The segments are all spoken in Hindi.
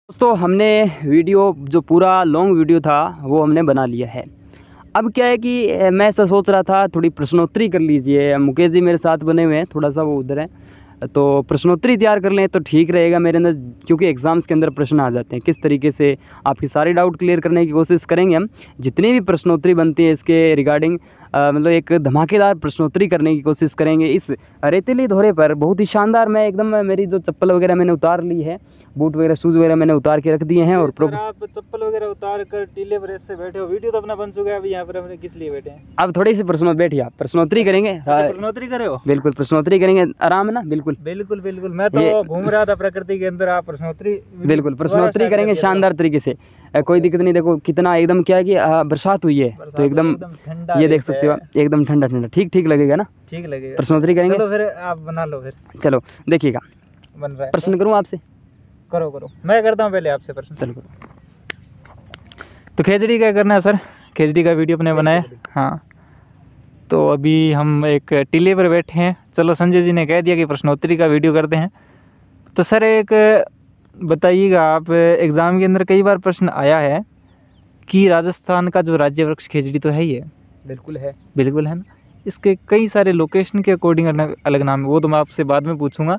दोस्तों हमने वीडियो जो पूरा लॉन्ग वीडियो था वो हमने बना लिया है। अब क्या है कि मैं ऐसा सोच रहा था थोड़ी प्रश्नोत्तरी कर लीजिए। मुकेश जी मेरे साथ बने हुए हैं, थोड़ा सा वो उधर है, तो प्रश्नोत्तरी तैयार कर लें तो ठीक रहेगा मेरे अंदर, क्योंकि एग्ज़ाम्स के अंदर प्रश्न आ जाते हैं। किस तरीके से आपकी सारी डाउट क्लियर करने की कोशिश करेंगे हम। जितनी भी प्रश्नोत्तरी बनती है इसके रिगार्डिंग मतलब एक धमाकेदार प्रश्नोत्तरी करने की कोशिश करेंगे इस रेतीली धोरे पर। बहुत ही शानदार, मैं एकदम मेरी जो चप्पल वगैरह मैंने उतार ली है, बूट वगैरह शूज़ वगैरह मैंने उतार के रख दिए हैं। और सर आप चप्पल वगैरह उतार कर टीले पर ऐसे बैठे हो, वीडियो तो अपना बन चुका है, अभी यहाँ पर हमने किस लिए बैठे हैं? अब थोड़ी सी बैठिए, आप प्रश्नोत्तरी करेंगे। प्रश्नोत्तरी करे हो? बिल्कुल प्रश्नोत्तरी करेंगे, आराम है ना? बिल्कुल बिल्कुल बिल्कुल। मैं तो घूम रहा था प्रकृति के अंदर, आप प्रश्नोत्तरी बिल्कुल प्रश्नोत्तरी करेंगे शानदार तरीके से। कोई दिक्कत नहीं। देखो कितना एकदम क्या है कि बरसात हुई है तो एकदम ठंडा, ये देख सकते हो एकदम ठंडा ठंडा, ठीक लगेगा ना? ठीक लगेगा। प्रश्नोत्तरी करेंगे। चलो फिर आप बना लो फिर। चलो देखिएगा, बन रहा है। प्रश्न करूँ आपसे? करो मैं करता हूँ पहले आपसे प्रश्न। चलो करो। तो खिचड़ी का करना है सर, खिचड़ी का वीडियो अपने बनाया। हाँ तो अभी हम एक टीले पर बैठे हैं। चलो संजय जी ने कह दिया कि प्रश्नोत्तरी का वीडियो करते हैं। तो सर एक बताइएगा, आप एग्ज़ाम के अंदर कई बार प्रश्न आया है कि राजस्थान का जो राज्य वृक्ष खिचड़ी तो है ही है। बिल्कुल है, बिल्कुल है ना। इसके कई सारे लोकेशन के अकॉर्डिंग अलग अलग नाम है, वो तो मैं आपसे बाद में पूछूंगा।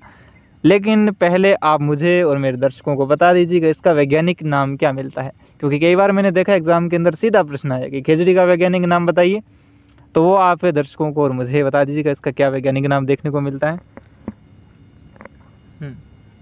लेकिन पहले आप मुझे और मेरे दर्शकों को बता दीजिएगा इसका वैज्ञानिक नाम क्या मिलता है, क्योंकि कई बार मैंने देखा एग्जाम के अंदर सीधा प्रश्न आया कि खिचड़ी का वैज्ञानिक नाम बताइए। तो वो आप दर्शकों को और मुझे बता दीजिएगा इसका क्या वैज्ञानिक नाम देखने को मिलता है।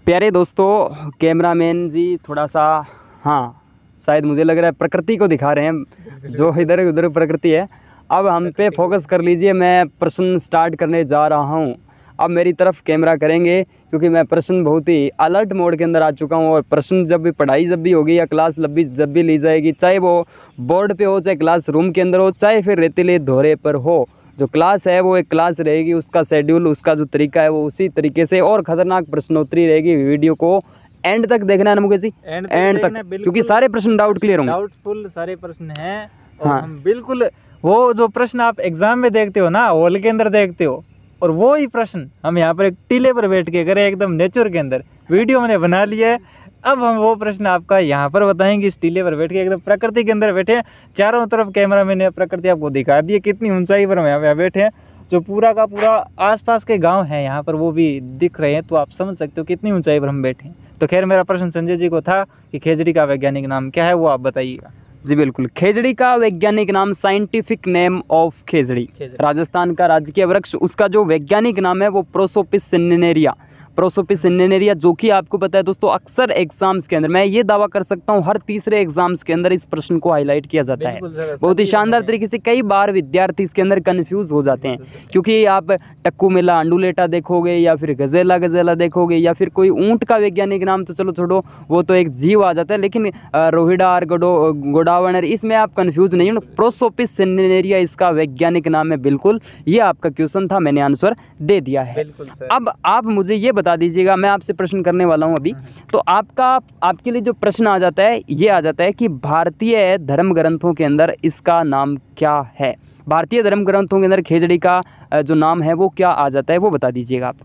प्यारे दोस्तों, कैमरामैन जी थोड़ा सा, हाँ शायद मुझे लग रहा है प्रकृति को दिखा रहे हैं, जो इधर उधर प्रकृति है। अब हम पे फोकस कर लीजिए, मैं प्रश्न स्टार्ट करने जा रहा हूँ। अब मेरी तरफ कैमरा करेंगे क्योंकि मैं प्रश्न बहुत ही अलर्ट मोड के अंदर आ चुका हूँ। और प्रश्न जब भी पढ़ाई जब भी होगी या क्लास जब भी ली जाएगी, चाहे वो बोर्ड पे हो, चाहे क्लास रूम के अंदर हो, चाहे फिर रेतीले धोरे पर हो, जो क्लास है वो एक क्लास रहेगी, उसका शेड्यूल, उसका जो तरीका है वो उसी तरीके से। और ख़तरनाक प्रश्नोत्तरी रहेगी। वीडियो को एंड तक देखना है ना मुकेश जी? एंड तक, क्योंकि सारे प्रश्न डाउट क्लियर होंगे। डाउटफुल सारे प्रश्न हैं। हाँ हम बिल्कुल वो जो प्रश्न आप एग्जाम में देखते हो ना, हॉल के अंदर देखते हो, और वो ही प्रश्न हम यहाँ पर एक टीले पर बैठ के करें एकदम नेचर के अंदर। वीडियो मैंने बना लिया है, अब हम वो प्रश्न आपका यहाँ पर बताएंगे इस टीले पर बैठ के, एकदम प्रकृति के अंदर बैठे हैं। चारों तरफ कैमरा मैंने प्रकृति आपको दिखा दी है, कितनी ऊंचाई पर हम यहाँ बैठे हैं। जो पूरा का पूरा आसपास के गांव हैं यहाँ पर वो भी दिख रहे हैं, तो आप समझ सकते हो कितनी ऊंचाई पर हम बैठे हैं। तो खैर मेरा प्रश्न संजय जी को था कि खिचड़ी का वैज्ञानिक नाम क्या है, वो आप बताइएगा। जी बिल्कुल, खिचड़ी का वैज्ञानिक नाम, साइंटिफिक नेम ऑफ खिचड़ी, राजस्थान का राजकीय वृक्ष, उसका जो वैज्ञानिक नाम है वो प्रोसोपिस सिनेरिया। प्रोसोपिस सिनेरिया, जो कि आपको पता है दोस्तों, अक्सर एग्जाम्स के अंदर, मैं ये दावा कर सकता हूँ हर तीसरे एग्जाम्स के अंदर इस प्रश्न को हाईलाइट किया जाता है बहुत ही शानदार तरीके से। कई बार विद्यार्थी इसके अंदर कंफ्यूज हो जाते हैं, क्योंकि आप टक्कू मेला अंडुलेटा देखोगे, या फिर गजेला देखोगे, या फिर कोई ऊँट का वैज्ञानिक नाम तो चलो छोड़ो, वो तो एक जीव आ जाता है, लेकिन रोहिडार गोडावनर, इसमें आप कन्फ्यूज नहीं हो। प्रोसोपिस सिनेरिया इसका वैज्ञानिक नाम है। बिल्कुल, ये आपका क्वेश्चन था, मैंने आंसर दे दिया है। अब आप मुझे ये बता दीजिएगा, मैं आपसे प्रश्न करने वाला हूं अभी, तो आपके लिए जो प्रश्न आ जाता है ये आ जाता है कि भारतीय धर्म ग्रंथों के अंदर इसका नाम क्या है। भारतीय धर्म ग्रंथों के अंदर खिचड़ी का जो नाम है वो क्या आ जाता है, वो बता दीजिएगा आप।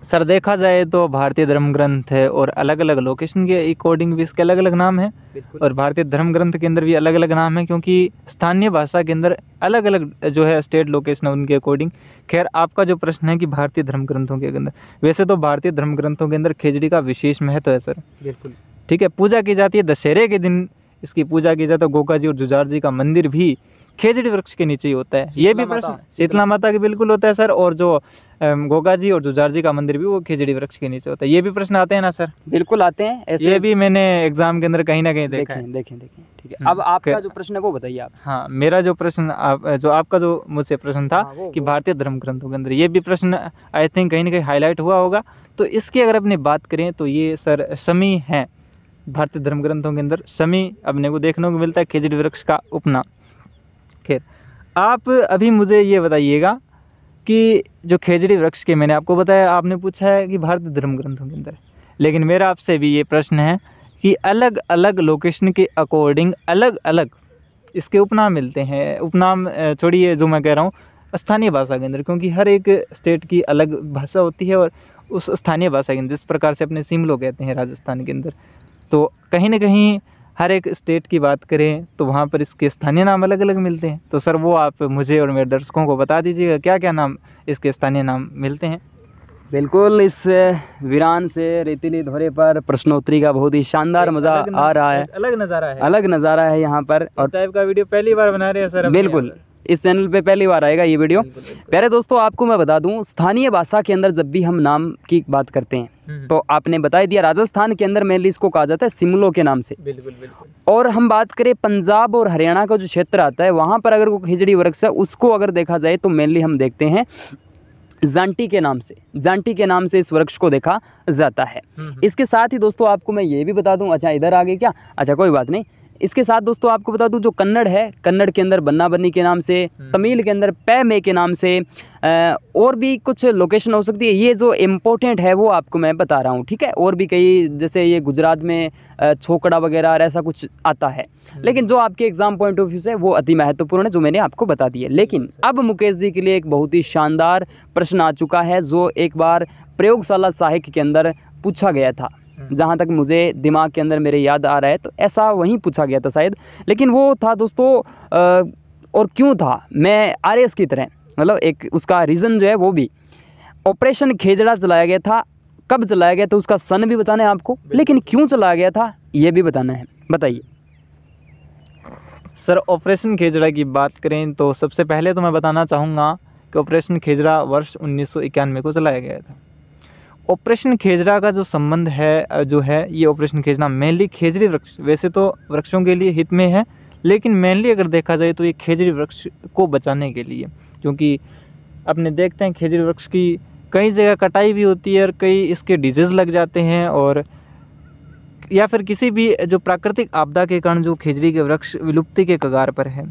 सर देखा जाए तो भारतीय धर्म ग्रंथ है और अलग अलग लोकेशन के अकॉर्डिंग भी इसके अलग अलग नाम हैं, और भारतीय धर्म ग्रंथ के अंदर भी अलग अलग नाम है, क्योंकि स्थानीय भाषा के अंदर अलग अलग जो है स्टेट लोकेशन है उनके अकॉर्डिंग। खैर आपका जो प्रश्न है कि भारतीय धर्म ग्रंथों के अंदर, वैसे तो भारतीय धर्म ग्रंथों के अंदर खिचड़ी का विशेष महत्व है सर। बिल्कुल ठीक है, पूजा की जाती है, दशहरे के दिन इसकी पूजा की जाती है। गोगा जी और जुझार जी का मंदिर भी खिचड़ी वृक्ष के नीचे ही होता है। ये भी प्रश्न शीतला माता के बिल्कुल होता है सर, और जो गोगा जी और जुझार जी का मंदिर भी वो खिचड़ी वृक्ष के नीचे होता है। ये भी प्रश्न आते हैं ना सर? बिल्कुल आते हैं ऐसे, ये भी मैंने एग्जाम के अंदर कहीं ना कहीं देखा है। देखें ठीक है। अब आपका जो प्रश्न है वो बताइए आप। हाँ मेरा जो प्रश्न आपका जो मुझसे प्रश्न था कि भारतीय धर्म ग्रंथों के अंदर, ये भी प्रश्न आई थिंक कहीं ना कहीं हाईलाइट हुआ होगा। तो इसकी अगर अपनी बात करें तो ये सर शमी है। भारतीय धर्म ग्रंथों के अंदर शमी अपने को देखने को मिलता है, खिचड़ी वृक्ष का उपनाम। खैर आप अभी मुझे ये बताइएगा कि जो खिचड़ी वृक्ष के, मैंने आपको बताया, आपने पूछा है कि भारतीय धर्म ग्रंथों के अंदर, लेकिन मेरा आपसे भी ये प्रश्न है कि अलग अलग लोकेशन के अकॉर्डिंग अलग अलग इसके उपनाम मिलते हैं। उपनाम छोड़िए, जो मैं कह रहा हूँ स्थानीय भाषा के अंदर, क्योंकि हर एक स्टेट की अलग भाषा होती है और उस स्थानीय भाषा के अंदर, जिस प्रकार से अपने सिमलो कहते हैं राजस्थान के अंदर, तो कहीं ना कहीं हर एक स्टेट की बात करें तो वहाँ पर इसके स्थानीय नाम अलग अलग मिलते हैं। तो सर वो आप मुझे और मेरे दर्शकों को बता दीजिएगा क्या क्या नाम इसके स्थानीय नाम मिलते हैं। बिल्कुल, इस वीरान से रेतीली धोरे पर प्रश्नोत्तरी का बहुत ही शानदार मज़ा आ रहा है, अलग नज़ारा है यहाँ पर। और टाइप का वीडियो पहली बार बना रहे हैं सर? बिल्कुल, इस चैनल पे पहली बार आएगा ये वीडियो। प्यारे दोस्तों, आपको मैं बता दूं, स्थानीय भाषा के अंदर जब भी हम नाम की बात करते हैं तो आपने बता ही दिया, राजस्थान के अंदर मेनली इसको कहा जाता है सिमलो के नाम से। बिल्कुल। और हम बात करें पंजाब और हरियाणा का जो क्षेत्र आता है वहाँ पर अगर वो खिजड़ी वृक्ष है उसको अगर देखा जाए तो मेनली हम देखते हैं जांटी के नाम से इस वृक्ष को देखा जाता है। इसके साथ ही दोस्तों आपको मैं ये भी बता दूं, अच्छा इधर आ गए क्या, अच्छा कोई बात नहीं। इसके साथ दोस्तों आपको बता दूं, जो कन्नड़ है, कन्नड़ के अंदर बन्ना बन्नी के नाम से, तमिल के अंदर पै मे के नाम से, और भी कुछ लोकेशन हो सकती है। ये जो इम्पोर्टेंट है वो आपको मैं बता रहा हूँ, ठीक है। और भी कई, जैसे ये गुजरात में छोकड़ा वगैरह और ऐसा कुछ आता है, लेकिन जो आपके एग्जाम पॉइंट ऑफ व्यू से वो अति महत्वपूर्ण है, जो मैंने आपको बता दिया। लेकिन अब मुकेश जी के लिए एक बहुत ही शानदार प्रश्न आ चुका है, जो एक बार प्रयोगशाला साहित्य के अंदर पूछा गया था। जहाँ तक मुझे दिमाग के अंदर मेरे याद आ रहा है तो ऐसा वहीं पूछा गया था शायद, लेकिन वो था दोस्तों और क्यों था, मैं आरएस की तरह, मतलब एक उसका रीज़न जो है वो भी, ऑपरेशन खेजड़ा चलाया गया था, कब चलाया गया था उसका सन भी बताना है आपको, लेकिन क्यों चलाया गया था ये भी बताना है। बताइए सर। ऑपरेशन खेजड़ा की बात करें तो सबसे पहले तो मैं बताना चाहूँगा कि ऑपरेशन खेजड़ा वर्ष 1991 को चलाया गया था। ऑपरेशन खेजड़ा का जो संबंध है जो है, ये ऑपरेशन खेजड़ा मेनली खेजड़ी वृक्ष, वैसे तो वृक्षों के लिए हित में है, लेकिन मेनली अगर देखा जाए तो ये खेजड़ी वृक्ष को बचाने के लिए, क्योंकि अपने देखते हैं खेजड़ी वृक्ष की कई जगह कटाई भी होती है और कई इसके डिजीज़ लग जाते हैं, और या फिर किसी भी जो प्राकृतिक आपदा के कारण जो खेजड़ी के वृक्ष विलुप्ति के कगार पर है,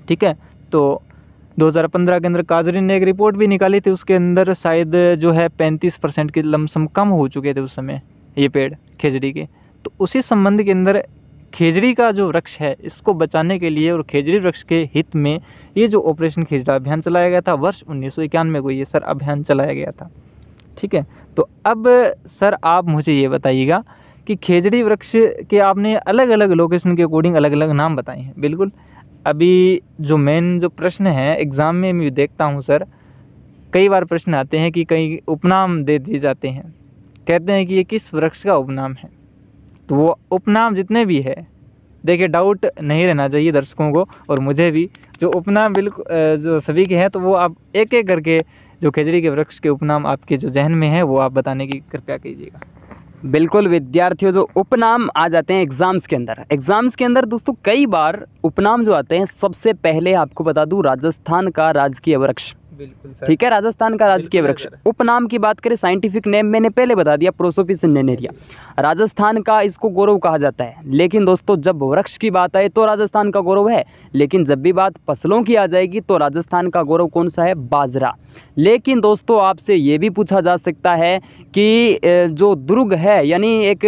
ठीक है। तो 2015 के अंदर काजरी ने एक रिपोर्ट भी निकाली थी, उसके अंदर शायद जो है 35% के लमसम कम हो चुके थे उस समय ये पेड़ खेजड़ी के। तो उसी संबंध के अंदर खेजड़ी का जो वृक्ष है इसको बचाने के लिए और खेजड़ी वृक्ष के हित में ये जो ऑपरेशन खेजड़ा अभियान चलाया गया था वर्ष 1991 को, ये सर अभियान चलाया गया था, ठीक है। तो अब सर आप मुझे ये बताइएगा कि खेजड़ी वृक्ष के आपने अलग अलग लोकेशन के अकॉर्डिंग अलग अलग नाम बताए हैं। बिल्कुल, अभी जो मेन जो प्रश्न है एग्ज़ाम में मैं देखता हूँ सर, कई बार प्रश्न आते हैं कि कई उपनाम दे दिए जाते हैं, कहते हैं कि ये किस वृक्ष का उपनाम है। तो वो उपनाम जितने भी है, देखिए डाउट नहीं रहना चाहिए दर्शकों को और मुझे भी, जो उपनाम बिल्कुल जो सभी के हैं, तो वो आप एक एक करके जो खेजड़ी के वृक्ष के उपनाम आपके जो जहन में है वो आप बताने की कृपया कीजिएगा। बिल्कुल विद्यार्थियों, जो उपनाम आ जाते हैं एग्ज़ाम्स के अंदर दोस्तों, कई बार उपनाम जो आते हैं, सबसे पहले आपको बता दूं राजस्थान का राजकीय वृक्ष, बिल्कुल सर, ठीक है, राजस्थान का राजकीय वृक्ष। उपनाम की बात करें, साइंटिफिक नेम मैंने पहले बता दिया, प्रोसोपिस सिन्नेरिया, राजस्थान का इसको गौरव कहा जाता है। लेकिन दोस्तों जब वृक्ष की बात आए तो राजस्थान का गौरव है, लेकिन जब भी बात फसलों की आ जाएगी तो राजस्थान का गौरव कौन सा है, बाजरा। लेकिन दोस्तों आपसे ये भी पूछा जा सकता है कि जो दुर्ग है, यानी एक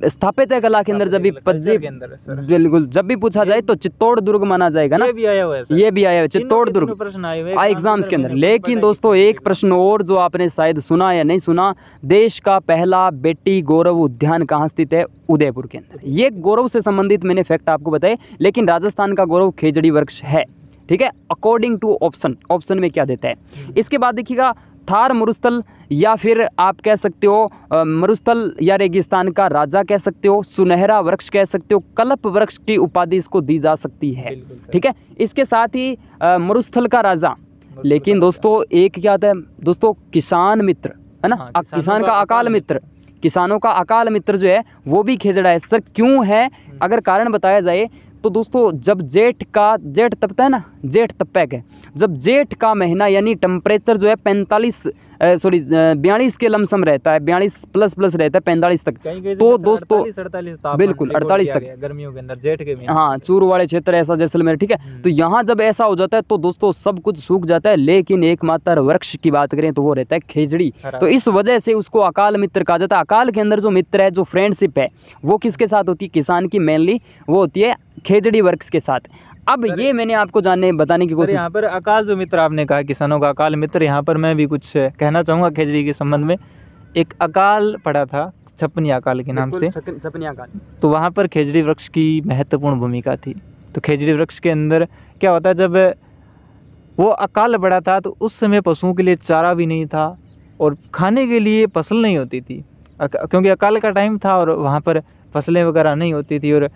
स्थापित कला के अंदर जब भी बिल्कुल जब भी पूछा जाए तो चित्तौड़ दुर्ग माना जाएगा ना, ये भी आया हुआ है सर, ये भी आया हुआ है चित्तौड़ दुर्ग प्रश्न आए हुए एग्जाम्स के अंदर। लेकिन दोस्तों एक प्रश्न और जो आपने शायद सुना या नहीं सुना, देश का पहला बेटी गौरव उद्यान कहाँ स्थित है, उदयपुर के अंदर। ये गौरव से संबंधित मैंने फैक्ट आपको बताए, लेकिन राजस्थान का गौरव खेजड़ी वृक्ष है, ठीक है, अकॉर्डिंग टू ऑप्शन में क्या देता है। इसके बाद देखिएगा थार मरुस्थल, या फिर आप कह सकते हो मरुस्थल या रेगिस्तान का राजा कह सकते हो, सुनहरा वृक्ष कह सकते हो, कल्प वृक्ष की उपाधि इसको दी जा सकती है, ठीक है। इसके साथ ही मरुस्थल का राजा, लेकिन दोस्तों एक क्या आता है दोस्तों, किसान मित्र है ना, किसान का अकाल मित्र, किसानों का अकाल मित्र जो है वो भी खेजड़ा है। सर क्यों है, अगर कारण बताया जाए तो दोस्तों जब जेठ तपता है ना, जेठ तपैक है, जब जेठ का महीना यानी टेम्परेचर जो है 42 के लमसम रहता है, 42 प्लस रहता है 45 तक, तो दोस्तों 48 बिल्कुल 48 तक गर्मियों के अंदर, जेठ के महीने, हाँ चूरू वाले क्षेत्र ऐसा जैसलमेर, ठीक है। तो यहाँ जब ऐसा हो जाता है तो दोस्तों सब कुछ सूख जाता है, लेकिन एकमात्र वृक्ष की बात करें तो वो रहता है खेजड़ी। तो इस वजह से उसको अकाल मित्र कहा जाता है। अकाल के अंदर जो मित्र है, जो फ्रेंडशिप है, वो किसके साथ होती है, किसान की मेनली वो होती है खेजड़ी वृक्ष के साथ। अब ये मैंने आपको बताने की सर कोशिश। यहाँ पर अकाल जो मित्र आपने कहा, किसानों का अकाल मित्र, यहाँ पर मैं भी कुछ कहना चाहूँगा खेजड़ी के संबंध में। एक अकाल पड़ा था छपनी अकाल के नाम से, छपनी अकाल। तो वहाँ पर खेजड़ी वृक्ष की महत्वपूर्ण भूमिका थी। तो खेजड़ी वृक्ष के अंदर क्या होता है, जब वो अकाल पड़ा था तो उस समय पशुओं के लिए चारा भी नहीं था और खाने के लिए फसल नहीं होती थी, क्योंकि अकाल का टाइम था और वहाँ पर फसलें वगैरह नहीं होती थी। और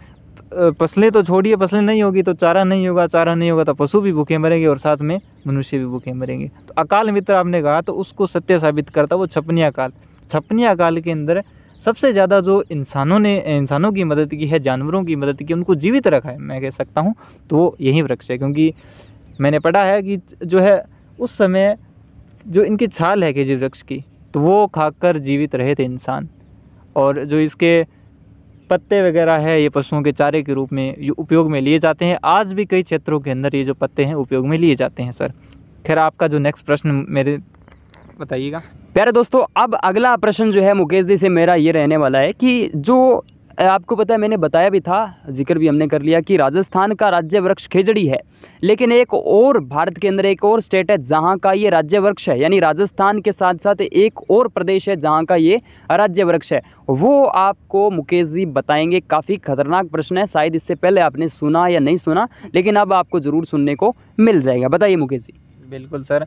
फसलें तो छोड़िए, फसलें नहीं होगी तो चारा नहीं होगा, चारा नहीं होगा तो पशु भी भूखे मरेंगे और साथ में मनुष्य भी भूखे मरेंगे। तो अकाल मित्र आपने कहा, तो उसको सत्य साबित करता वो छपनी अकाल। छपनी अकाल के अंदर सबसे ज़्यादा जो इंसानों की मदद की है, जानवरों की मदद की, उनको जीवित रखा है मैं कह सकता हूँ, तो यही वृक्ष है। क्योंकि मैंने पढ़ा है कि जो है उस समय जो इनकी छाल है खेजड़ी वृक्ष की, तो वो खाकर जीवित रहे थे इंसान। और जो इसके पत्ते वगैरह है ये पशुओं के चारे के रूप में उपयोग में लिए जाते हैं। आज भी कई क्षेत्रों के अंदर ये जो पत्ते हैं उपयोग में लिए जाते हैं सर। खैर आपका जो नेक्स्ट प्रश्न मेरे बताइएगा। प्यारे दोस्तों, अब अगला प्रश्न जो है मुकेश जी से मेरा ये रहने वाला है कि जो आपको पता है, मैंने बताया भी था, जिक्र भी हमने कर लिया कि राजस्थान का राज्य वृक्ष खेजड़ी है, लेकिन एक और भारत के अंदर एक और स्टेट है जहां का ये राज्य वृक्ष है, यानी राजस्थान के साथ साथ एक और प्रदेश है जहां का ये राज्य वृक्ष है, वो आपको मुकेश जी बताएंगे। काफ़ी खतरनाक प्रश्न है, शायद इससे पहले आपने सुना या नहीं सुना, लेकिन अब आपको ज़रूर सुनने को मिल जाएगा। बताइए मुकेश जी। बिल्कुल सर,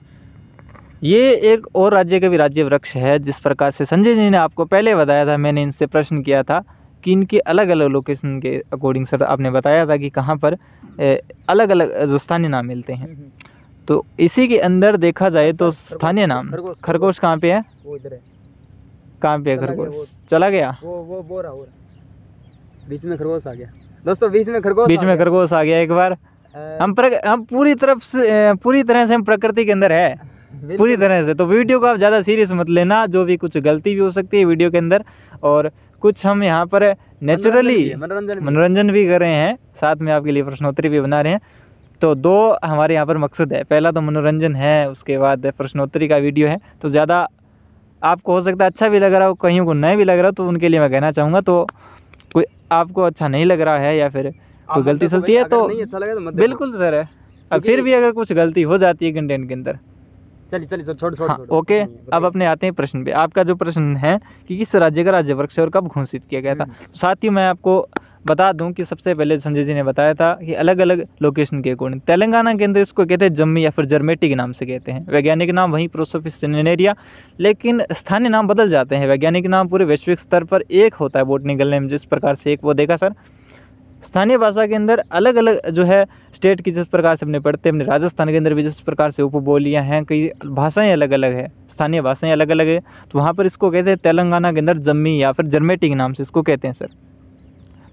ये एक और राज्य का भी राज्य वृक्ष है। जिस प्रकार से संजय जी ने आपको पहले बताया था, मैंने इनसे प्रश्न किया था कि इनके अलग अलग लोकेशन के अकॉर्डिंग सर आपने बताया था कि कहाँ पर अलग अलग जो स्थानीय नाम मिलते हैं। तो इसी के अंदर देखा जाए तो स्थानीय नाम, खरगोश कहाँ पे है, वो इधर है। कहाँ पे है खरगोश, चला गया, वो रहा बीच में खरगोश आ गया दोस्तों, बीच में खरगोश आ गया। एक बार हम पूरी तरह से हम प्रकृति के अंदर है, पूरी तरह से। तो वीडियो को आप ज़्यादा सीरियस मत लेना, जो भी कुछ गलती भी हो सकती है वीडियो के अंदर, और कुछ हम यहाँ पर नेचुरली मनोरंजन भी कर रहे हैं, साथ में आपके लिए प्रश्नोत्तरी भी बना रहे हैं। तो दो हमारे यहाँ पर मकसद है, पहला तो मनोरंजन है, उसके बाद प्रश्नोत्तरी का वीडियो है। तो ज़्यादा आपको हो सकता है अच्छा भी लग रहा हो, कहीं को नया भी लग रहा हो, तो उनके लिए मैं कहना चाहूँगा, तो कोई आपको अच्छा नहीं लग रहा है या फिर कोई गलती सलती है तो बिल्कुल सर है। अब फिर भी अगर कुछ गलती हो जाती है कंटेंट के अंदर, चलिए छोड़ हाँ, ओके। अब अपने आते हैं प्रश्न पे। आपका जो प्रश्न है कि किस राज्य का राज्य वृक्ष और कब घोषित किया गया था, साथ ही मैं आपको बता दूं कि सबसे पहले संजय जी ने बताया था कि अलग अलग लोकेशन के अकॉर्डिंग तेलंगाना के अंदर इसको कहते हैं जम्मी या फिर जर्मेटी के नाम से कहते हैं। वैज्ञानिक नाम वहीं प्रोसोपिस सिनेरिया, लेकिन स्थानीय नाम बदल जाते हैं। वैज्ञानिक नाम पूरे वैश्विक स्तर पर एक होता है बोटनिकल नेम, जिस प्रकार से एक वो देखा सर। स्थानीय भाषा के अंदर अलग अलग जो है स्टेट की जिस प्रकार से अपने पढ़ते हैं, अपने राजस्थान के अंदर भी जिस प्रकार से उपबोलियाँ हैं, कई भाषाएं अलग अलग है, स्थानीय भाषाएं अलग अलग है। तो वहाँ पर इसको कहते हैं तेलंगाना के अंदर जम्मी या फिर जर्मेटी के नाम से इसको कहते हैं सर।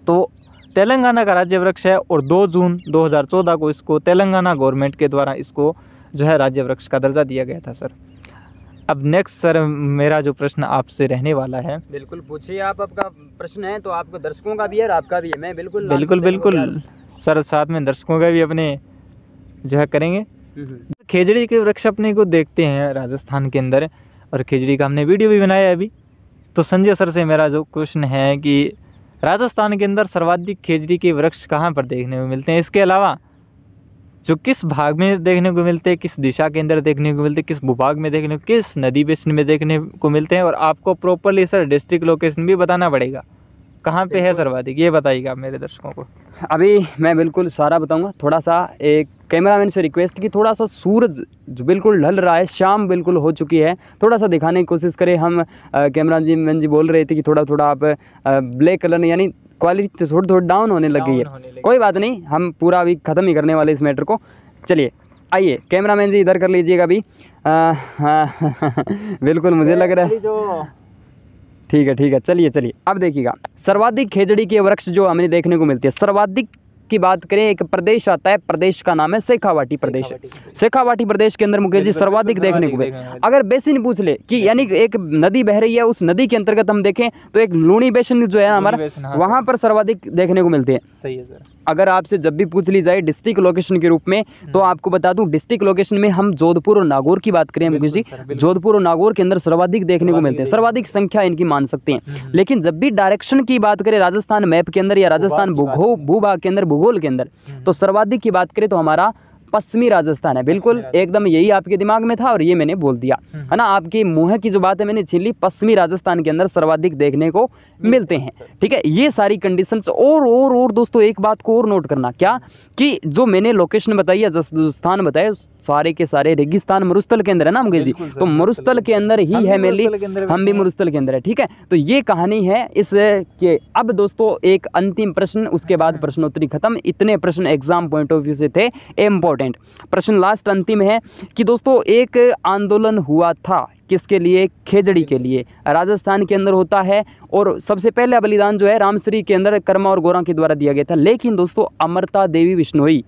तो तेलंगाना का राज्य वृक्ष है और 2 जून 2014 को इसको तेलंगाना गवर्नमेंट के द्वारा इसको जो है राज्य वृक्ष का दर्जा दिया गया था सर। अब नेक्स्ट सर मेरा जो प्रश्न आपसे रहने वाला है, बिल्कुल पूछिए आप। आपका प्रश्न है तो आपको दर्शकों का भी है और आपका भी है, मैं बिल्कुल सर, साथ में दर्शकों का भी अपने जो है करेंगे। खेजड़ी के वृक्ष अपने को देखते हैं राजस्थान के अंदर, और खेजड़ी का हमने वीडियो भी बनाया है अभी। तो संजय सर से मेरा जो क्वेश्चन है कि राजस्थान के अंदर सर्वाधिक खेजड़ी के वृक्ष कहाँ पर देखने को मिलते हैं, इसके अलावा जो किस भाग में देखने को मिलते हैं, किस दिशा के अंदर देखने को मिलते हैं, किस भूभाग में देखने को, किस नदी बेसिन में देखने को मिलते हैं, और आपको प्रॉपरली सर डिस्ट्रिक्ट लोकेशन भी बताना पड़ेगा कहाँ पे है सर्वाधिक, ये बताइएगा आप मेरे दर्शकों को। अभी मैं बिल्कुल सारा बताऊंगा। थोड़ा सा एक कैमरामैन से रिक्वेस्ट की, थोड़ा सा सूरज जो बिल्कुल ढल रहा है, शाम बिल्कुल हो चुकी है, थोड़ा सा दिखाने की कोशिश करें। हम कैमरामैन जी बोल रहे थे कि थोड़ा आप ब्लैक कलर यानी क्वालिटी थोड़ी डाउन होने लग गई है। कोई बात नहीं, हम पूरा अभी ख़त्म ही करने वाले इस मैटर को। चलिए आइए कैमरामैन जी इधर कर लीजिएगा अभी। बिल्कुल मुझे लग रहा है ठीक है। चलिए अब देखिएगा, सर्वाधिक खेजड़ी के वृक्ष जो हमें देखने को मिलती है, सर्वाधिक की बात करें, एक प्रदेश आता है, प्रदेश का नाम है शेखावाटी प्रदेश। शेखावाटी प्रदेश के अंदर मुकेश जी सर्वाधिक देखने को मिले। अगर बेसिन पूछ ले कि यानी एक नदी बह रही है, उस नदी के अंतर्गत हम देखें तो एक लूणी बेसिन जो है हमारा, वहां पर सर्वाधिक देखने को मिलते हैं। सही है सर। अगर आपसे जब भी पूछ ली जाए डिस्ट्रिक्ट लोकेशन के रूप में, तो आपको बता दूं डिस्ट्रिक्ट लोकेशन में हम जोधपुर और नागौर की बात करें मुकेश जी, जोधपुर और नागौर के अंदर सर्वाधिक देखने को मिलते हैं, सर्वाधिक संख्या इनकी मान सकते हैं। लेकिन जब भी डायरेक्शन की बात करें राजस्थान मैप के अंदर या राजस्थान भूभाग के अंदर भूगोल के अंदर, तो सर्वाधिक की बात करें तो हमारा पश्चिमी राजस्थान है। बिल्कुल एकदम यही आपके दिमाग में था और ये मैंने बोल दिया, है ना। आपकी मुँह की जो बात है मैंने छीन ली, पश्चिमी राजस्थान के अंदर सर्वाधिक देखने को मिलते हैं, ठीक है। ये सारी कंडीशंस और दोस्तों एक बात को और नोट करना, क्या कि जो मैंने लोकेशन बताई है, जो स्थान बताए, सारे के सारे रेगिस्तान मरुस्थल के अंदर है ना मुकेश जी, तो मरुस्थल के अंदर ही है मेनली, हम भी मरुस्थल के अंदर है, ठीक है। तो ये कहानी है इस के। अब दोस्तों एक अंतिम प्रश्न, उसके बाद प्रश्नोत्तरी खत्म। इतने प्रश्न एग्जाम पॉइंट ऑफ व्यू से थे इम्पोर्टेंट प्रश्न। लास्ट अंतिम है कि दोस्तों एक आंदोलन हुआ था किसके लिए? खेजड़ी के लिए, राजस्थान के अंदर होता है। और सबसे पहले बलिदान जो है रामश्री के अंदर कर्मा और गोरा के द्वारा दिया गया था। लेकिन दोस्तों अमृता देवी बिश्नोई,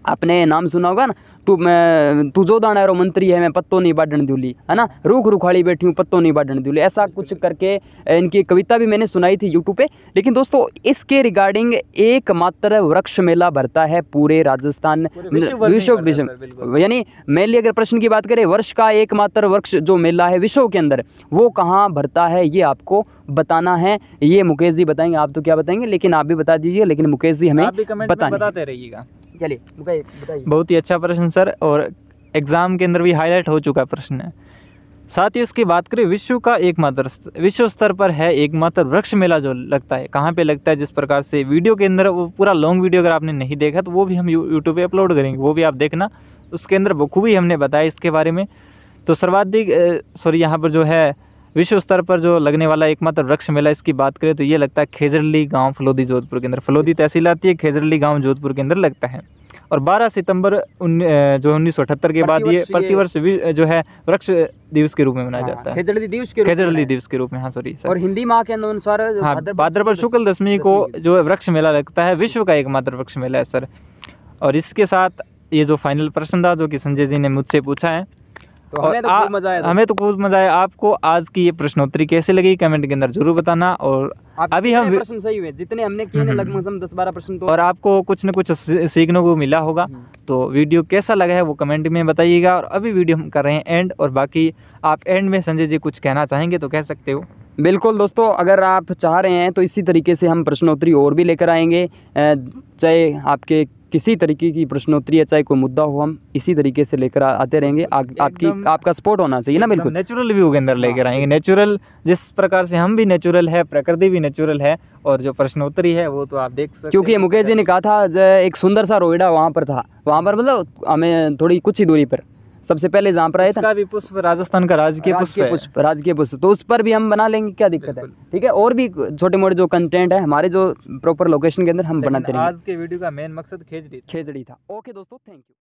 आपने नाम सुना होगा ना, तू जो दाना रो मंत्री है मैं पत्तों नहीं बाढ़न दूली, है ना, रूख रुखाड़ी बैठी हूँ पत्तों नहीं बाढ़न दूली, ऐसा कुछ करके इनकी कविता भी मैंने सुनाई थी यूट्यूब पे। लेकिन दोस्तों इसके रिगार्डिंग एकमात्र वृक्ष मेला भरता है पूरे राजस्थान, विश्व, यानी मेनली अगर प्रश्न की बात करें वर्ष का एकमात्र वृक्ष जो मेला है विश्व के अंदर, वो कहाँ भरता है ये आपको बताना है। ये मुकेश जी बताएंगे, आप तो क्या बताएंगे, लेकिन आप भी बता दीजिए, लेकिन मुकेश जी हमें बताते रहिएगा। चलिए बताइए। बहुत ही अच्छा प्रश्न सर, और एग्जाम के अंदर भी हाईलाइट हो चुका प्रश्न है। साथ ही उसकी बात करें विश्व स्तर पर है एकमात्र वृक्ष मेला जो लगता है, कहाँ पे लगता है, जिस प्रकार से वीडियो के अंदर, वो पूरा लॉन्ग वीडियो अगर आपने नहीं देखा तो वो भी हम यूट्यूब पे अपलोड करेंगे, वो भी आप देखना, उसके अंदर बखूबी हमने बताया इसके बारे में। तो सर्वाधिक यहाँ पर जो है विश्व स्तर पर जो लगने वाला एकमात्र वृक्ष मेला, इसकी बात करें तो ये लगता है खेजड़ली गांव फलोदी जोधपुर के अंदर, फलोदी तहसील आती है, खेजड़ली गांव जोधपुर के अंदर लगता है। और 12 सितंबर जो 1978 के बाद ये प्रतिवर्ष जो है वृक्ष दिवस के रूप में मनाया जाता है, खेजड़ली दिवस के रूप में। हाँ सॉरी सर, और हिंदी माह के अनुसार भाद्रपद शुक्ल दशमी को जो वृक्ष मेला लगता है, विश्व का एकमात्र वृक्ष मेला है सर। और इसके साथ ये जो फाइनल प्रश्न था जो कि संजय जी ने मुझसे पूछा है, तो हमें तो खूब मजा आया। आपको आज की ये प्रश्नोत्तरी कैसे लगी कमेंट के अंदर जरूर बताना। और अभी हम प्रश्न सही हुए जितने हमने किए ना, लगभग 10-12 प्रश्न, तो और आपको कुछ न कुछ सीखने को मिला होगा। तो वीडियो कैसा लगा है वो कमेंट में बताइएगा। और अभी वीडियो हम कर रहे हैं एंड, और बाकी आप एंड में संजय जी कुछ कहना चाहेंगे तो कह सकते हो। बिल्कुल दोस्तों, अगर आप चाह रहे हैं तो इसी तरीके से हम प्रश्नोत्तरी और भी लेकर आएंगे, चाहे आपके किसी तरीके की प्रश्नोत्तरी है, चाहे कोई मुद्दा हो, हम इसी तरीके से लेकर आते रहेंगे। आपका सपोर्ट होना चाहिए ना। बिल्कुल नेचुरल व्यू के अंदर लेकर आएंगे, नेचुरल, जिस प्रकार से हम भी नेचुरल है, प्रकृति भी नेचुरल है, और जो प्रश्नोत्तरी है वो तो आप देख सकते हैं। क्योंकि मुकेश जी ने कहा था एक सुंदर सा रोहिड़ा वहाँ पर था, वहाँ पर मतलब हमें थोड़ी कुछ ही दूरी पर सबसे पहले जहाँ पर आया था, भी पुष्प राजस्थान का राजकीय पुष्प, तो उस पर भी हम बना लेंगे, क्या दिक्कत है, ठीक है। और भी छोटे मोटे जो कंटेंट है हमारे जो प्रॉपर लोकेशन के अंदर हम बनाते रहेंगे। आज के वीडियो का मेन मकसद खेजड़ी था। ओके दोस्तों, थैंक यू।